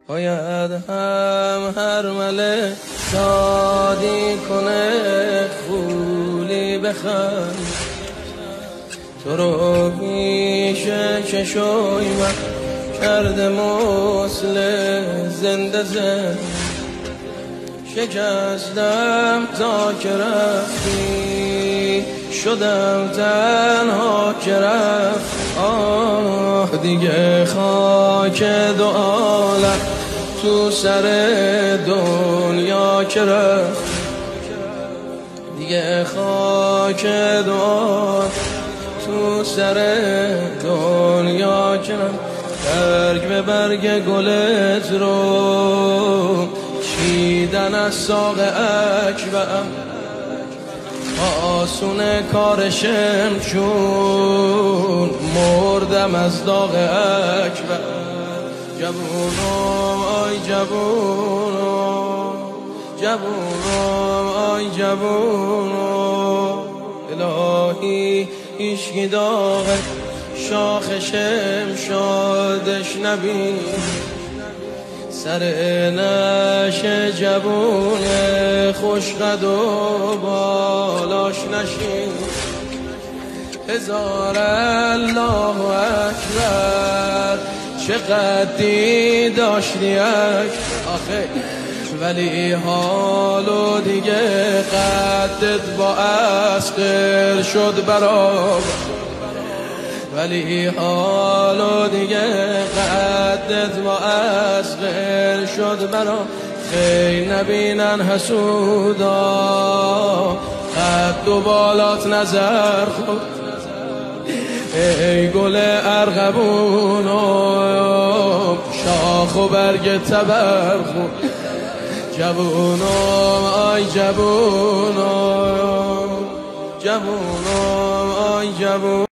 باید هم هر مله شادی کنه خولی بخند تو رو میشه چشوی من کرده مثل زنده زند شکستم تا که رفتی شدم تنها که رفت آه دیگه خاک دو عالم تو سر دنیا که رفت دیگه خاک دو عالم تو سر دنیا که رفت برگ به برگ گلت رو چیدن از ساق اکبرم آسونه کارشم چون مردم از داغ اکبر جوونم آی جوونم جوونم آی جوونم الهی عشقی داغ شاخشم شادش نبین سر نشه جوون خوشقد و بالاش نشین هزار الله اکبر چه قدی داشتی آخه ولی حالو دیگه قدت با اسقر شد برابر ولی حالو دیگه قدت با اسقر شد برا خیلی نبینن حسودا قد و بالات نظر خود ای گل ارغبونم شاخ و برگ تبر خود جوونم آی جوونم جوونم آی جوونم